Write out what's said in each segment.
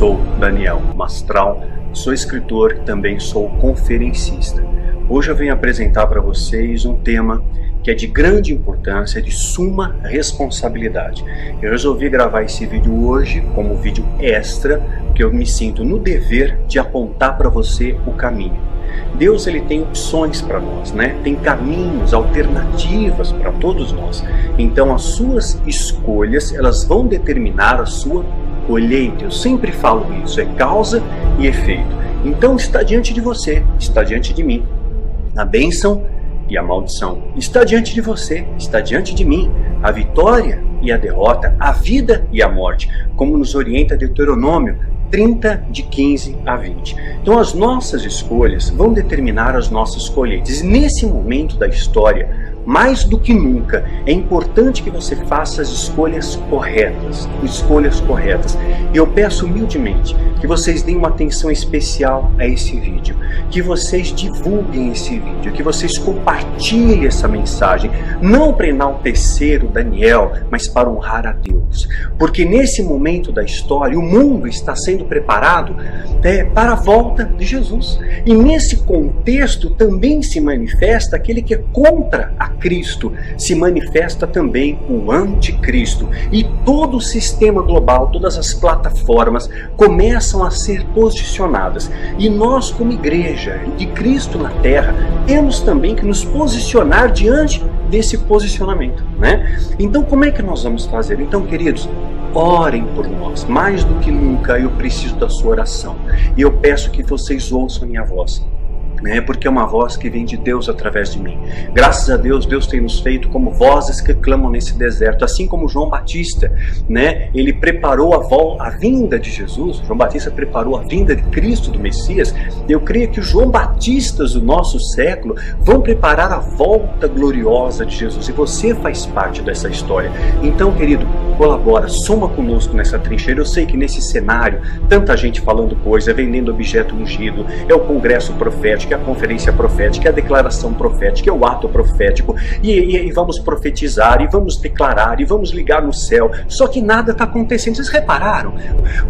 sou Daniel Mastral, sou escritor, também sou conferencista. Hoje eu venho apresentar para vocês um tema que é de grande importância, de suma responsabilidade. Eu resolvi gravar esse vídeo hoje como vídeo extra, porque eu me sinto no dever de apontar para você o caminho. Deus ele tem opções para nós, né? Tem caminhos, alternativas para todos nós. Então as suas escolhas, elas vão determinar a sua colheita. Eu sempre falo isso, é causa e efeito. Então está diante de você, está diante de mim, a bênção e a maldição. Está diante de você, está diante de mim, a vitória e a derrota, a vida e a morte, como nos orienta Deuteronômio 30, de 15 a 20. Então as nossas escolhas vão determinar as nossas colheitas. E nesse momento da história, mais do que nunca, é importante que você faça as escolhas corretas. E eu peço humildemente que vocês deem uma atenção especial a esse vídeo, que vocês divulguem esse vídeo, que vocês compartilhem essa mensagem, não para enaltecer o Daniel, mas para honrar a Deus. Porque nesse momento da história, o mundo está sendo preparado para a volta de Jesus. E nesse contexto também se manifesta aquele que é contra a Cristo, se manifesta também o anticristo. E todo o sistema global, todas as plataformas começam a ser posicionadas. E nós, como igreja de Cristo na Terra, temos também que nos posicionar diante desse posicionamento, né? Então como é que nós vamos fazer? Então, queridos, orem por nós. Mais do que nunca eu preciso da sua oração. E eu peço que vocês ouçam a minha voz, porque é uma voz que vem de Deus através de mim. Graças a Deus, Deus tem nos feito como vozes que clamam nesse deserto. Assim como João Batista, ele preparou a vinda de Jesus. João Batista preparou a vinda de Cristo, do Messias. Eu creio que os João Batistas do nosso século vão preparar a volta gloriosa de Jesus. E você faz parte dessa história. Então, querido, colabora, soma conosco nessa trincheira. Eu sei que nesse cenário, tanta gente falando coisa, vendendo objeto ungido, é o congresso profético, é a conferência profética, é a declaração profética, é o ato profético, e vamos profetizar, e vamos declarar, e vamos ligar no céu, só que nada está acontecendo. Vocês repararam?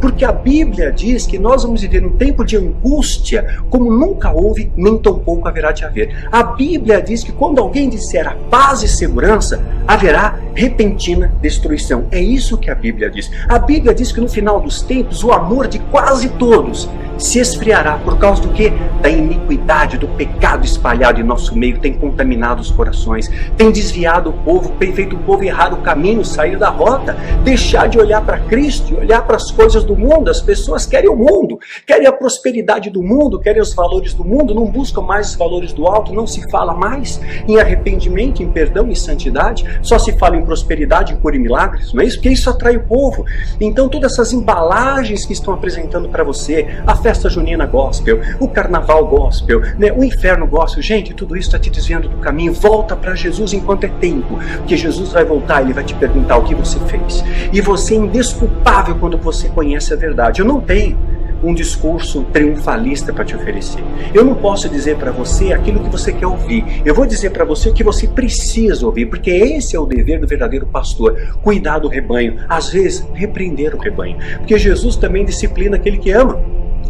Porque a Bíblia diz que nós vamos viver um tempo de angústia como nunca houve, nem tampouco haverá de haver. A Bíblia diz que quando alguém disser a paz e segurança, haverá repentina destruição. É isso que a Bíblia diz. A Bíblia diz que no final dos tempos o amor de quase todos se esfriará. Por causa do quê? Da iniquidade, do pecado espalhado em nosso meio, tem contaminado os corações, tem desviado o povo, tem feito o povo errar o caminho, sair da rota, deixar de olhar para Cristo e olhar para as coisas do mundo. As pessoas querem o mundo, querem a prosperidade do mundo, querem os valores do mundo, não buscam mais os valores do alto, não se fala mais em arrependimento, em perdão e santidade, só se fala em prosperidade, em cura e milagres, não é isso? Porque isso atrai o povo. Então todas essas embalagens que estão apresentando para você, a festa junina gospel, o carnaval gospel, o inferno gospel, gente, tudo isso está te desviando do caminho. Volta para Jesus enquanto é tempo, porque Jesus vai voltar, ele vai te perguntar o que você fez. E você é indesculpável quando você conhece a verdade. Eu não tenho um discurso triunfalista para te oferecer. Eu não posso dizer para você aquilo que você quer ouvir. Eu vou dizer para você o que você precisa ouvir, porque esse é o dever do verdadeiro pastor, cuidar do rebanho, às vezes repreender o rebanho, porque Jesus também disciplina aquele que ama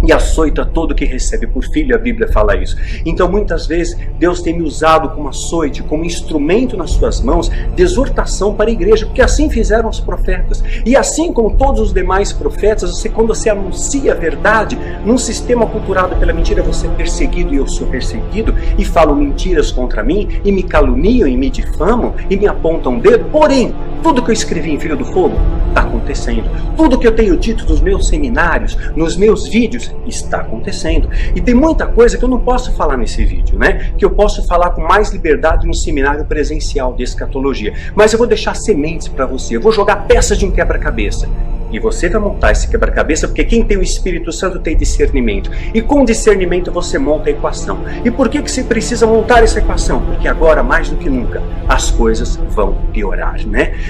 e açoita todo que recebe por filho, a Bíblia fala isso. Então muitas vezes Deus tem me usado como açoite, como instrumento nas suas mãos de exortação para a igreja, porque assim fizeram os profetas. E assim como todos os demais profetas, quando você anuncia a verdade num sistema culturado pela mentira, você é perseguido e eu sou perseguido, e falam mentiras contra mim, e me caluniam, e me difamam, e me apontam o dedo. Porém, tudo que eu escrevi em Filho do Fogo está acontecendo. Tudo que eu tenho dito nos meus seminários, nos meus vídeos, está acontecendo. E tem muita coisa que eu não posso falar nesse vídeo, que eu posso falar com mais liberdade no seminário presencial de escatologia. Mas eu vou deixar sementes para você, eu vou jogar peças de um quebra-cabeça. E você vai montar esse quebra-cabeça, porque quem tem o Espírito Santo tem discernimento. E com discernimento você monta a equação. E por que você precisa montar essa equação? Porque agora, mais do que nunca, as coisas vão piorar,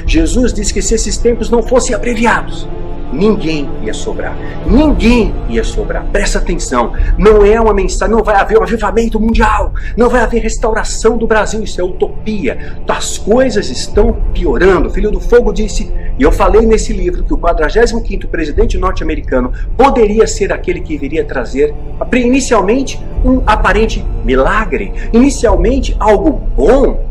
Jesus disse que se esses tempos não fossem abreviados, ninguém ia sobrar. Ninguém ia sobrar. Presta atenção. Não é uma mensagem, não vai haver um avivamento mundial, não vai haver restauração do Brasil. Isso é utopia. As coisas estão piorando. O Filho do Fogo disse, e eu falei nesse livro, que o 45º presidente norte-americano poderia ser aquele que viria trazer, inicialmente, um aparente milagre, inicialmente algo bom.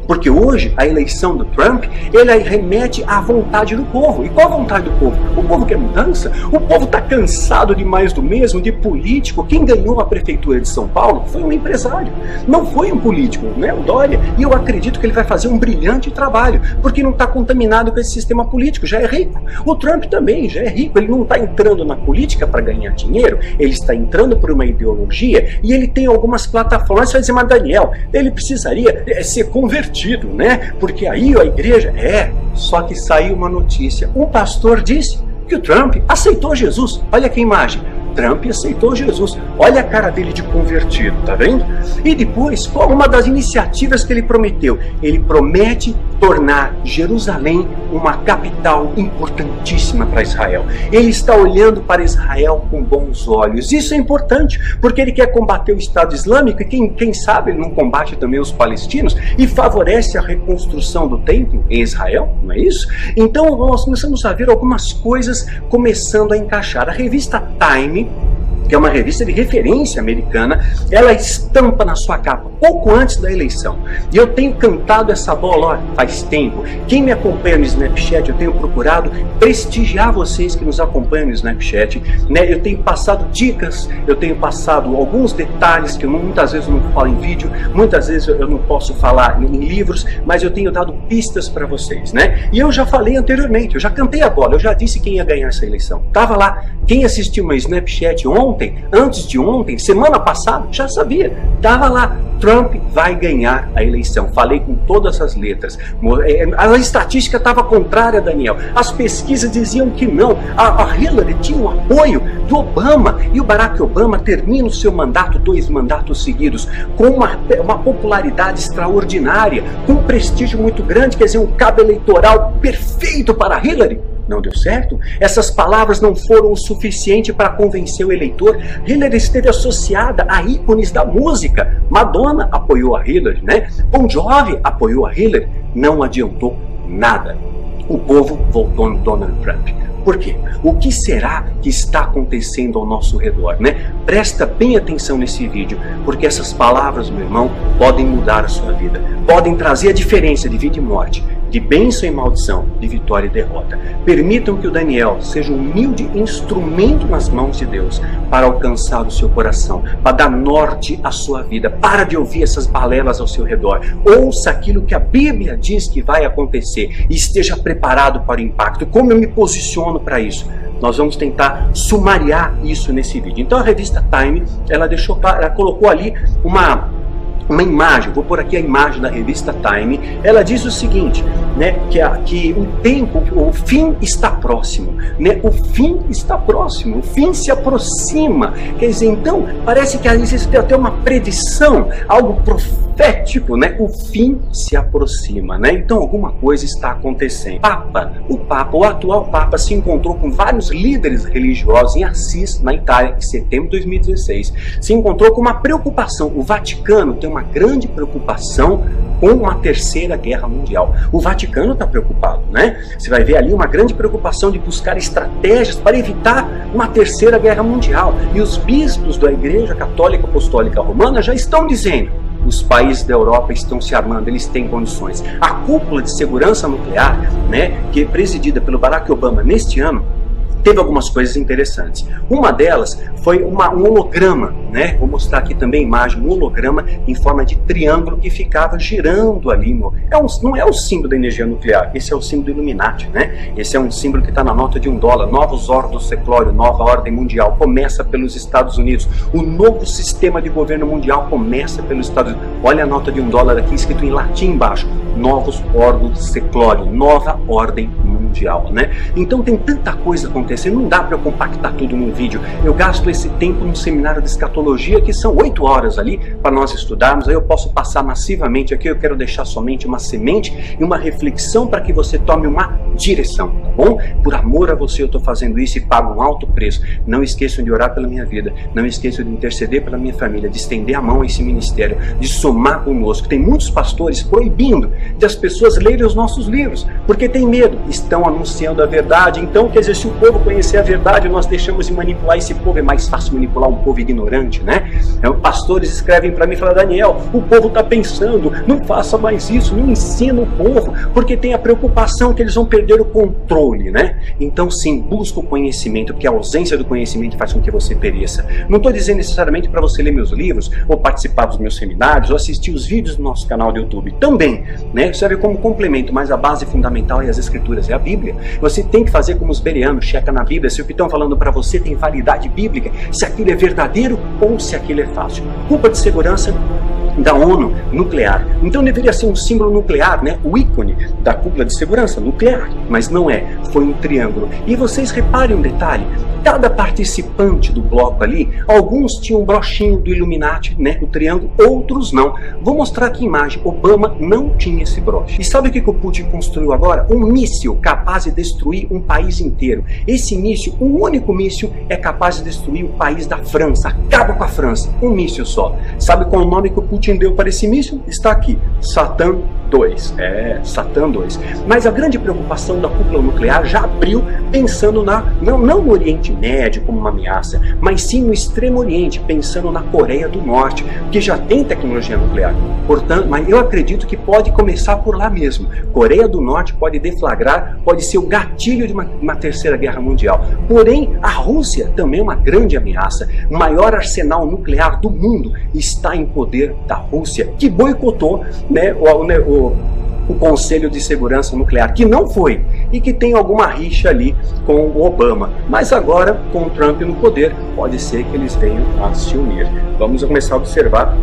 Porque hoje a eleição do Trump, ele remete à vontade do povo. E qual a vontade do povo? O povo quer mudança? O povo está cansado de mais do mesmo, de político. Quem ganhou a prefeitura de São Paulo foi um empresário, não foi um político, né? O Dória. E eu acredito que ele vai fazer um brilhante trabalho, porque não está contaminado com esse sistema político, já é rico. O Trump também já é rico, ele não está entrando na política para ganhar dinheiro, ele está entrando por uma ideologia e ele tem algumas plataformas. Você vai dizer, mas Daniel, ele precisaria ser convertido, né? Porque aí a igreja só que saiu uma notícia. Um pastor disse que o Trump aceitou Jesus. Olha que imagem. Trump aceitou Jesus. Olha a cara dele de convertido, tá vendo? E depois, qual uma das iniciativas que ele prometeu? Ele promete tornar Jerusalém uma capital importantíssima para Israel. Ele está olhando para Israel com bons olhos. Isso é importante, porque ele quer combater o Estado Islâmico e quem sabe ele não combate também os palestinos e favorece a reconstrução do templo em Israel, não é isso? Então nós começamos a ver algumas coisas começando a encaixar. A revista Time, que é uma revista de referência americana, ela estampa na sua capa, pouco antes da eleição. E eu tenho cantado essa bola faz tempo. Quem me acompanha no Snapchat, eu tenho procurado prestigiar vocês que nos acompanham no Snapchat, né? Eu tenho passado dicas, eu tenho passado alguns detalhes que muitas vezes eu não falo em vídeo, muitas vezes eu não posso falar em livros, mas eu tenho dado pistas para vocês, né? E eu já falei anteriormente, eu já cantei a bola, eu já disse quem ia ganhar essa eleição. Tava lá. Quem assistiu meu Snapchat ontem, antes de ontem, semana passada, já sabia. Tava lá. Trump vai ganhar a eleição. Falei com todas as letras. A estatística estava contrária, Daniel. As pesquisas diziam que não. A Hillary tinha o apoio do Obama. E o Barack Obama termina o seu mandato, 2 mandatos seguidos, com uma popularidade extraordinária, com um prestígio muito grande, quer dizer, um cabo eleitoral perfeito para a Hillary. Não deu certo? Essas palavras não foram o suficiente para convencer o eleitor. Hillary esteve associada a ícones da música. Madonna apoiou a Hillary, né? Bon Jovi apoiou a Hillary. Não adiantou nada. O povo voltou no Donald Trump. Por quê? O que será que está acontecendo ao nosso redor, né? Presta bem atenção nesse vídeo, porque essas palavras, meu irmão, podem mudar a sua vida. Podem trazer a diferença de vida e morte, de bênção e maldição, de vitória e derrota. Permitam que o Daniel seja um humilde instrumento nas mãos de Deus para alcançar o seu coração, para dar norte à sua vida. Para de ouvir essas balelas ao seu redor. Ouça aquilo que a Bíblia diz que vai acontecer e esteja preparado para o impacto. Como eu me posiciono para isso? Nós vamos tentar sumariar isso nesse vídeo. Então a revista Time, ela colocou ali uma imagem, vou pôr aqui a imagem da revista Time. Ela diz o seguinte, né, que o tempo, o fim está próximo, né? O fim está próximo, o fim se aproxima. Quer dizer, então, parece que existe até uma predição, algo profético, né? O fim se aproxima, né? Então, alguma coisa está acontecendo. O atual Papa se encontrou com vários líderes religiosos em Assis, na Itália, em setembro de 2016. Se encontrou com uma preocupação. O Vaticano tem uma grande preocupação com uma terceira guerra mundial. O Vaticano está preocupado, né? Você vai ver ali uma grande preocupação de buscar estratégias para evitar uma terceira guerra mundial. E os bispos da Igreja Católica Apostólica Romana já estão dizendo: os países da Europa estão se armando, eles têm condições. A cúpula de segurança nuclear, né, que é presidida pelo Barack Obama neste ano, teve algumas coisas interessantes. Uma delas foi um holograma, né? Vou mostrar aqui também a imagem, um holograma em forma de triângulo que ficava girando ali. Não é o símbolo da energia nuclear, esse é o símbolo do Illuminati, né? Esse é um símbolo que está na nota de $1. Novos ordens seclório, nova ordem mundial, começa pelos Estados Unidos. O novo sistema de governo mundial começa pelos Estados Unidos. Olha a nota de $1 aqui, escrito em latim embaixo. Novos ordens seclório, nova ordem mundial. mundial, né? Então tem tanta coisa acontecendo, não dá para eu compactar tudo num vídeo. Eu gasto esse tempo num seminário de escatologia, que são 8 horas ali para nós estudarmos. Aí eu posso passar massivamente aqui, eu quero deixar somente uma semente e uma reflexão para que você tome uma direção, tá bom? Por amor a você eu estou fazendo isso e pago um alto preço. Não esqueçam de orar pela minha vida, não esqueçam de interceder pela minha família, de estender a mão a esse ministério, de somar conosco. Tem muitos pastores proibindo de as pessoas lerem os nossos livros, porque tem medo, estão anunciando a verdade. Então, quer dizer, se o povo conhecer a verdade, nós deixamos de manipular esse povo. É mais fácil manipular um povo ignorante, né? Então, pastores escrevem para mim e falam: Daniel, o povo está pensando, não faça mais isso, não ensina o povo, porque tem a preocupação que eles vão perder o controle, né? Então sim, busca o conhecimento, porque a ausência do conhecimento faz com que você pereça. Não estou dizendo necessariamente para você ler meus livros, ou participar dos meus seminários, ou assistir os vídeos do nosso canal do YouTube. Também, né? Serve como complemento, mas a base fundamental é as Escrituras, é a Bíblia. Você tem que fazer como os bereanos, checa na Bíblia se o que estão falando para você tem validade bíblica, se aquilo é verdadeiro ou se aquilo é fácil. Culpa de segurança da ONU nuclear. Então deveria ser um símbolo nuclear, né? O ícone da cúpula de segurança nuclear, mas não é. Foi um triângulo. E vocês reparem um detalhe: cada participante do bloco ali, alguns tinham um brochinho do Illuminati, né? O triângulo, outros não. Vou mostrar aqui a imagem. Obama não tinha esse broche. E sabe o que o Putin construiu agora? Um míssil capaz de destruir um país inteiro. Esse míssil, um único míssil, é capaz de destruir o país da França. Acaba com a França. Um míssil só. Sabe qual é o nome que o Putin deu para esse míssil? Está aqui: Satã 2. É, Satã 2. Mas a grande preocupação da cúpula nuclear já abriu pensando não no Oriente Médio como uma ameaça, mas sim no Extremo Oriente, pensando na Coreia do Norte, que já tem tecnologia nuclear. Portanto, mas eu acredito que pode começar por lá mesmo. Coreia do Norte pode deflagrar, pode ser o gatilho de uma terceira guerra mundial. Porém, a Rússia também é uma grande ameaça. O maior arsenal nuclear do mundo está em poder da Rússia, que boicotou, né, o Conselho de Segurança Nuclear, que não foi, e que tem alguma rixa ali com o Obama. Mas agora, com o Trump no poder, pode ser que eles venham a se unir. Vamos começar a observar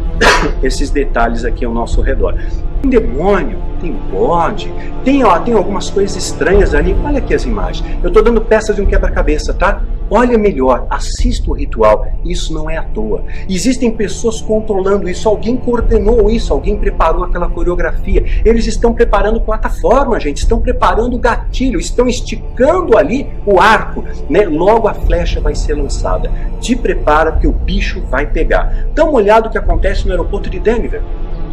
esses detalhes aqui ao nosso redor. Tem demônio, tem bode, tem algumas coisas estranhas ali. Olha aqui as imagens. Eu estou dando peças de um quebra-cabeça, tá? Olha melhor, assista o ritual. Isso não é à toa. Existem pessoas controlando isso. Alguém coordenou isso, alguém preparou aquela coreografia. Eles estão preparando plataforma, gente. Estão preparando o gatilho, estão esticando ali o arco, né? Logo a flecha vai ser lançada. Te prepara que o bicho vai pegar. Dá uma olhada no que acontece no aeroporto de Denver.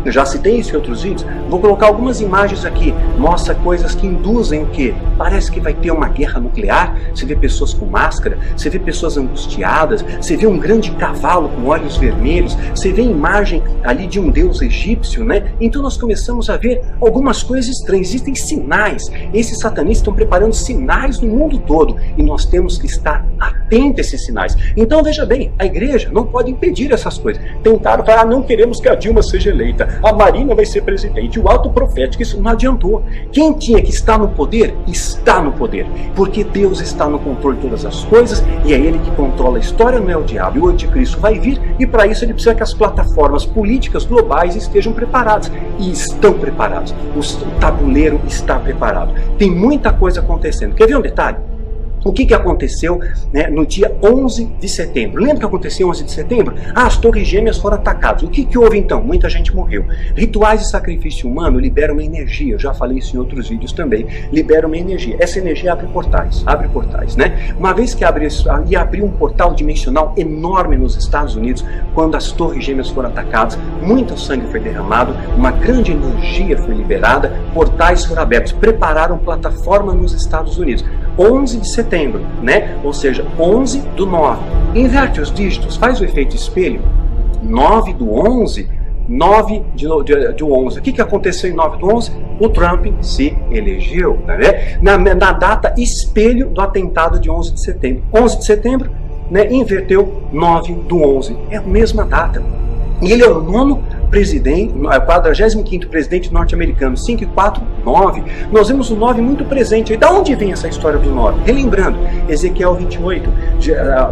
Eu já citei isso em outros vídeos. Vou colocar algumas imagens aqui. Mostra coisas que induzem o quê? Parece que vai ter uma guerra nuclear. Você vê pessoas com máscara, você vê pessoas angustiadas, você vê um grande cavalo com olhos vermelhos, você vê a imagem ali de um deus egípcio, né? Então nós começamos a ver algumas coisas estranhas. Existem sinais. Esses satanistas estão preparando sinais no mundo todo e nós temos que estar atentos a esses sinais. Então veja bem, a igreja não pode impedir essas coisas. Tentaram falar: não queremos que a Dilma seja eleita, a Marina vai ser presidente, o ato profético. Isso não adiantou. Quem tinha que estar no poder, está no poder, porque Deus está no controle de todas as coisas e é Ele que controla a história, não é o diabo. E o anticristo vai vir e para isso ele precisa que as plataformas políticas globais estejam preparadas, e estão preparadas. O tabuleiro está preparado. Tem muita coisa acontecendo. Quer ver um detalhe? O que aconteceu, né, no dia 11 de setembro? Lembra o que aconteceu 11 de setembro? As torres gêmeas foram atacadas. O que houve então? Muita gente morreu. Rituais de sacrifício humano liberam uma energia. Eu já falei isso em outros vídeos também. Liberam uma energia. Essa energia abre portais, né? Uma vez que abriu um portal dimensional enorme nos Estados Unidos, quando as torres gêmeas foram atacadas, muito sangue foi derramado, uma grande energia foi liberada, portais foram abertos, prepararam plataforma nos Estados Unidos. 11 de setembro, né? Ou seja, 11 do 9. Inverte os dígitos, faz o efeito espelho. 9 do 11, 9 de 11. O que aconteceu em 9 do 11? O Trump se elegeu, né? Na data espelho do atentado de 11 de setembro. 11 de setembro, né? Inverteu 9 do 11. É a mesma data. E ele é o nono presidente, 45º presidente norte-americano. 5 e 4, 9. Nós vemos o 9 muito presente. E da onde vem essa história do 9? Relembrando, Ezequiel 28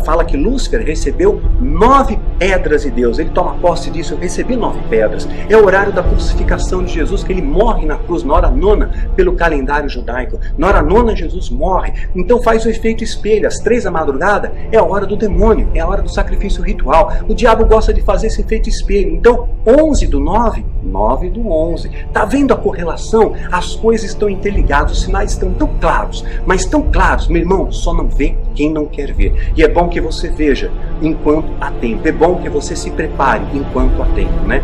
fala que Lúcifer recebeu 9 pedras de Deus. Ele toma posse disso. Eu recebi 9 pedras. É o horário da crucificação de Jesus, que ele morre na cruz, na hora nona, pelo calendário judaico. Na hora nona, Jesus morre. Então faz o efeito espelho. Às 3 da madrugada é a hora do demônio, é a hora do sacrifício ritual. O diabo gosta de fazer esse efeito espelho. Então, 11 do 9, 9 do 11. Tá vendo a correlação? As coisas estão interligadas, os sinais estão tão claros, mas tão claros, meu irmão, só não vê quem não quer ver. E é bom que você veja enquanto há tempo. É bom que você se prepare enquanto há tempo, né?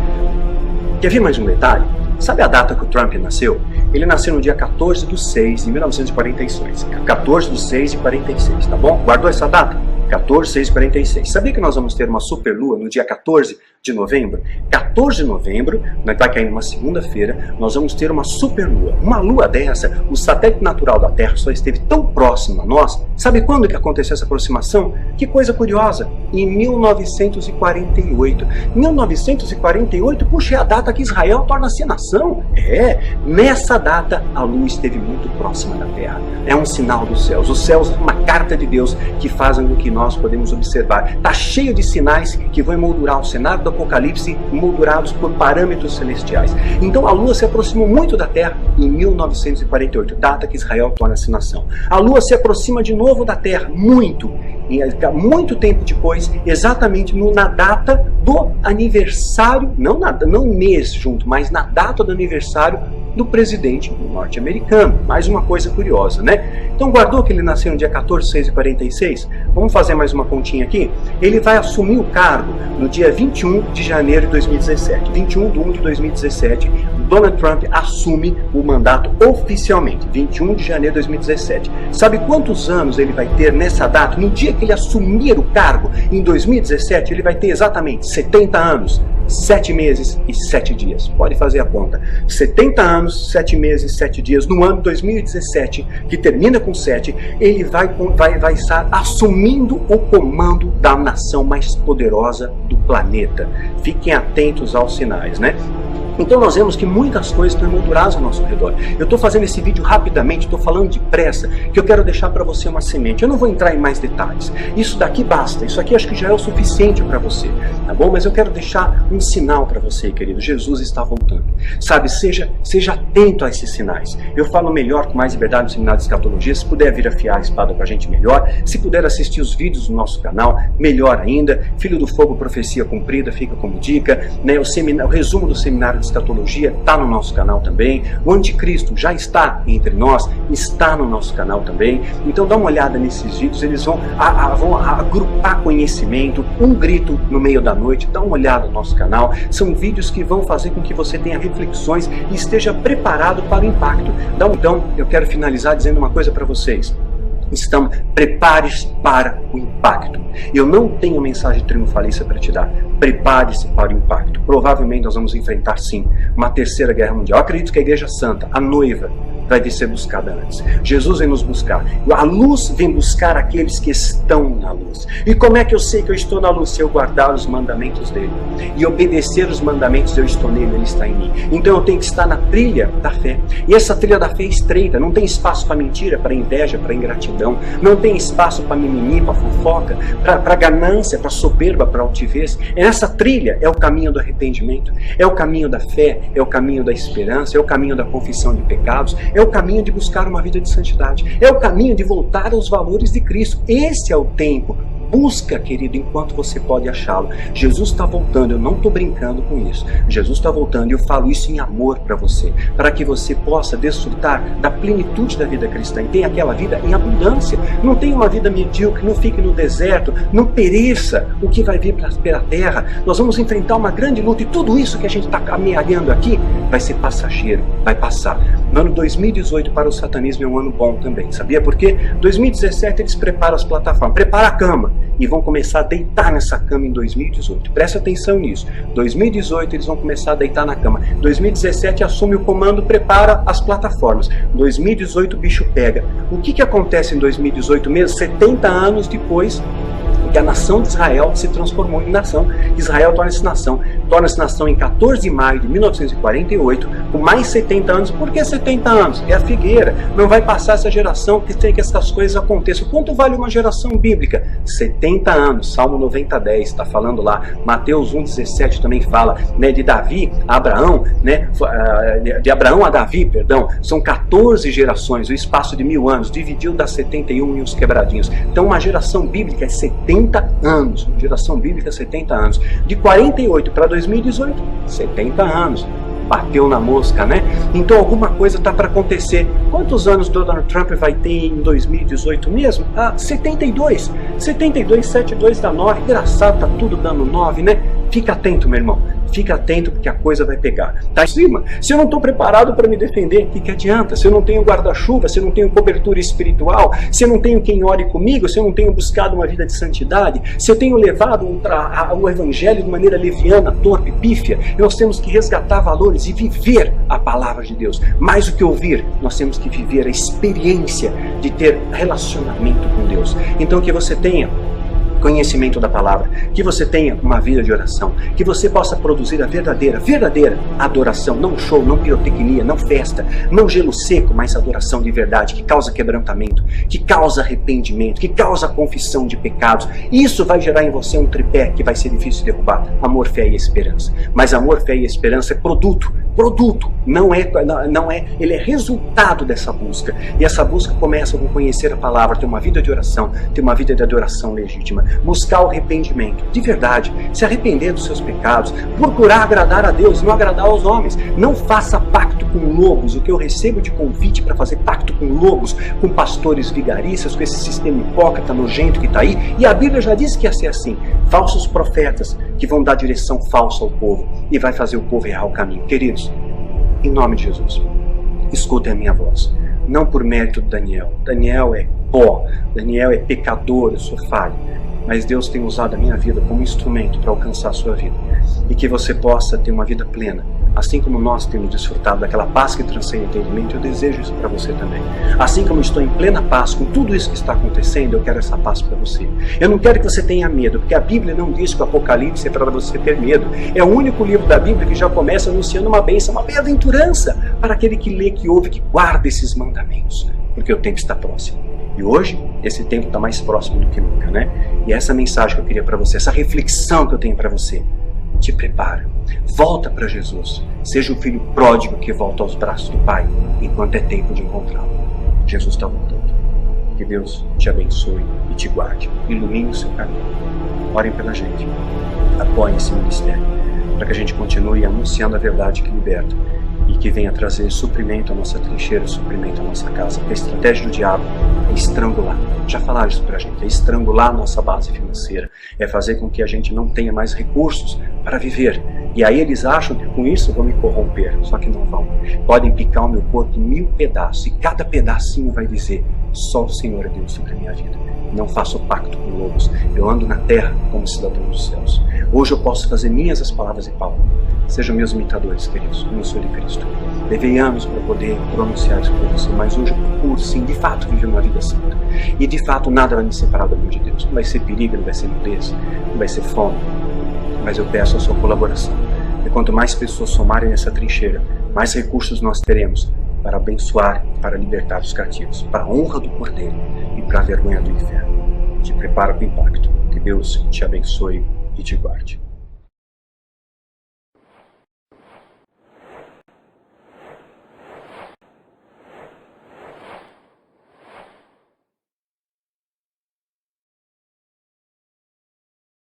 Quer ver mais um detalhe? Sabe a data que o Trump nasceu? Ele nasceu no dia 14 de 6 de 1946. 14 de 6 de 46, tá bom? Guardou essa data? 14 de 6 de 46. Sabia que nós vamos ter uma superlua no dia 14 de novembro? 14 de novembro, vai cair numa segunda-feira, nós vamos ter uma superlua. Uma lua dessa, o satélite natural da Terra só esteve tão próximo a nós. Sabe quando que aconteceu essa aproximação? Que coisa curiosa! Em 1948. 1948, puxa, é a data que Israel torna-se nação. Nessa data a lua esteve muito próxima da Terra. É um sinal dos céus. Os céus é uma carta de Deus que fazem com que nós podemos observar. Está cheio de sinais que vão emoldurar o cenário do Apocalipse, moldurados por parâmetros celestiais. Então a Lua se aproximou muito da Terra em 1948, data que Israel torna-se nação. A Lua se aproxima de novo da Terra, muito tempo depois, exatamente na data do aniversário, não mês junto, mas na data do aniversário do presidente norte-americano. Mais uma coisa curiosa, né? Então guardou que ele nasceu no dia 14 de 6 de 46? Vamos fazer mais uma continha aqui? Ele vai assumir o cargo no dia 21 de janeiro de 2017. 21 de 1 de 2017, Donald Trump assume o mandato oficialmente. 21 de janeiro de 2017. Sabe quantos anos ele vai ter nessa data? No dia que ele assumir o cargo, em 2017, ele vai ter exatamente 70 anos. 7 meses e 7 dias. Pode fazer a conta. 70 anos, 7 meses e 7 dias. No ano 2017, que termina com 7, ele vai estar assumindo o comando da nação mais poderosa do planeta. Fiquem atentos aos sinais, né? Então nós vemos que muitas coisas estão emolduradas ao nosso redor. Eu estou fazendo esse vídeo rapidamente, estou falando depressa, que eu quero deixar para você uma semente. Eu não vou entrar em mais detalhes. Isso daqui basta, isso aqui acho que já é o suficiente para você, tá bom? Mas eu quero deixar um sinal para você, querido. Jesus está voltando. Sabe, seja atento a esses sinais. Eu falo melhor, com mais liberdade no seminário de escatologia. Se puder vir afiar a espada com a gente, melhor. Se puder assistir os vídeos do nosso canal, melhor ainda. Filho do Fogo, Profecia Cumprida, fica como dica, né? O resumo do seminário de escatologia está no nosso canal também. O Anticristo já está entre nós, está no nosso canal também. Então dá uma olhada nesses vídeos, eles vão agrupar conhecimento, um grito no meio da noite. Dá uma olhada no nosso canal. São vídeos que vão fazer com que você tenha reflexões e esteja preparado para o impacto. Então eu quero finalizar dizendo uma coisa para vocês. Prepare-se para o impacto. Eu não tenho mensagem triunfalista para te dar. Prepare-se para o impacto. Provavelmente nós vamos enfrentar, sim, uma terceira guerra mundial. Eu acredito que a Igreja Santa, a noiva, vai vir ser buscada antes. Jesus vem nos buscar. A luz vem buscar aqueles que estão na luz. E como é que eu sei que eu estou na luz? Se eu guardar os mandamentos dele e obedecer os mandamentos, eu estou nele, ele está em mim. Então eu tenho que estar na trilha da fé. E essa trilha da fé é estreita. Não tem espaço para mentira, para inveja, para ingratidão. Não tem espaço para mimimi, para fofoca, para ganância, para soberba, para altivez. Essa trilha é o caminho do arrependimento, é o caminho da fé, é o caminho da esperança, é o caminho da confissão de pecados, é o caminho de buscar uma vida de santidade, é o caminho de voltar aos valores de Cristo. Esse é o tempo. Busca, querido, enquanto você pode achá-lo. Jesus está voltando, eu não estou brincando com isso. Jesus está voltando e eu falo isso em amor para você, para que você possa desfrutar da plenitude da vida cristã e tenha aquela vida em abundância. Não tenha uma vida medíocre, não fique no deserto, não pereça o que vai vir pela terra. Nós vamos enfrentar uma grande luta e tudo isso que a gente está amealhando aqui vai ser passageiro, vai passar. No ano 2018 para o satanismo é um ano bom também, sabia por quê? 2017 eles preparam as plataformas, prepara a cama e vão começar a deitar nessa cama em 2018. Presta atenção nisso. 2018 eles vão começar a deitar na cama. 2017 assume o comando, prepara as plataformas. 2018 o bicho pega. O que acontece em 2018 mesmo? 70 anos depois que a nação de Israel se transformou em nação. Israel torna-se nação em 14 de maio de 1948, com mais 70 anos. Por que 70 anos? É a figueira. Não vai passar essa geração que tem que essas coisas aconteçam. Quanto vale uma geração bíblica? 70 anos. Salmo 90:10 está falando lá. Mateus 1:17 também fala, né, de Davi a Abraão, né, de Abraão a Davi, perdão, são 14 gerações, o espaço de 1000 anos, dividiu das 71 e uns quebradinhos. Então uma geração bíblica é 70 anos. Uma geração bíblica é 70 anos. De 48 para 2018, 70 anos. Bateu na mosca, né? Então alguma coisa está para acontecer. Quantos anos Donald Trump vai ter em 2018 mesmo? 72. 72, 72 dá 9. Engraçado, tá tudo dando 9, né? Fica atento, meu irmão. Fica atento porque a coisa vai pegar. Tá em cima. Se eu não estou preparado para me defender, o que adianta? Se eu não tenho guarda-chuva, se eu não tenho cobertura espiritual, se eu não tenho quem ore comigo, se eu não tenho buscado uma vida de santidade, se eu tenho levado o evangelho de maneira leviana, torpe, pífia, nós temos que resgatar valores e viver a palavra de Deus. Mais do que ouvir, nós temos que viver a experiência de ter relacionamento com Deus. Então que você tenha conhecimento da palavra, que você tenha uma vida de oração, que você possa produzir a verdadeira adoração, não show, não pirotecnia, não festa, não gelo seco, mas adoração de verdade, que causa quebrantamento, que causa arrependimento, que causa confissão de pecados. Isso vai gerar em você um tripé que vai ser difícil de derrubar: amor, fé e esperança. Mas amor, fé e esperança é produto, não é, ele é resultado dessa busca. E essa busca começa com conhecer a palavra, ter uma vida de oração, ter uma vida de adoração legítima, buscar o arrependimento de verdade, se arrepender dos seus pecados, procurar agradar a Deus, não agradar aos homens. Não faça pacto com lobos. O que eu recebo de convite para fazer pacto com lobos, com pastores vigaristas, com esse sistema hipócrita, nojento que está aí, e a Bíblia já disse que ia ser assim: falsos profetas que vão dar direção falsa ao povo e vai fazer o povo errar o caminho. Queridos, em nome de Jesus, escutem a minha voz. Não por mérito de Daniel. Daniel é pó, Daniel é pecador, eu sou falho. Mas Deus tem usado a minha vida como instrumento para alcançar a sua vida. E que você possa ter uma vida plena. Assim como nós temos desfrutado daquela paz que transcende entendimento, eu desejo isso para você também. Assim como estou em plena paz com tudo isso que está acontecendo, eu quero essa paz para você. Eu não quero que você tenha medo, porque a Bíblia não diz que o Apocalipse é para você ter medo. É o único livro da Bíblia que já começa anunciando uma bênção, uma bem-aventurança para aquele que lê, que ouve, que guarda esses mandamentos. Porque o tempo está próximo. E hoje, esse tempo está mais próximo do que nunca, né? E essa mensagem que eu queria para você, essa reflexão que eu tenho para você, te prepara. Volta para Jesus. Seja o filho pródigo que volta aos braços do Pai, enquanto é tempo de encontrá-lo. Jesus está voltando. Que Deus te abençoe e te guarde. Ilumine o seu caminho. Orem pela gente. Apoiem esse ministério, para que a gente continue anunciando a verdade que liberta e que venha trazer suprimento à nossa trincheira, suprimento à nossa casa. Porque a estratégia do diabo é estrangular. Já falaram isso pra gente. É estrangular a nossa base financeira. É fazer com que a gente não tenha mais recursos para viver. E aí eles acham que com isso vão me corromper. Só que não vão. Podem picar o meu corpo em 1000 pedaços. E cada pedacinho vai dizer: só o Senhor é Deus sobre a minha vida. Não faço pacto com lobos. Eu ando na terra como cidadão dos céus. Hoje eu posso fazer minhas as palavras de Paulo. Sejam meus imitadores, queridos, como eu sou de Cristo. Levei anos para poder pronunciar isso para você, mas hoje eu procuro, sim, de fato, viver uma vida santa. E de fato, nada vai me separar do amor de Deus. Não vai ser perigo, não vai ser nudez, não vai ser fome. Mas eu peço a sua colaboração. E quanto mais pessoas somarem nessa trincheira, mais recursos nós teremos para abençoar, para libertar os cativos, para a honra do Cordeiro e para a vergonha do inferno. Te prepara para o impacto. Que Deus te abençoe e te guarde.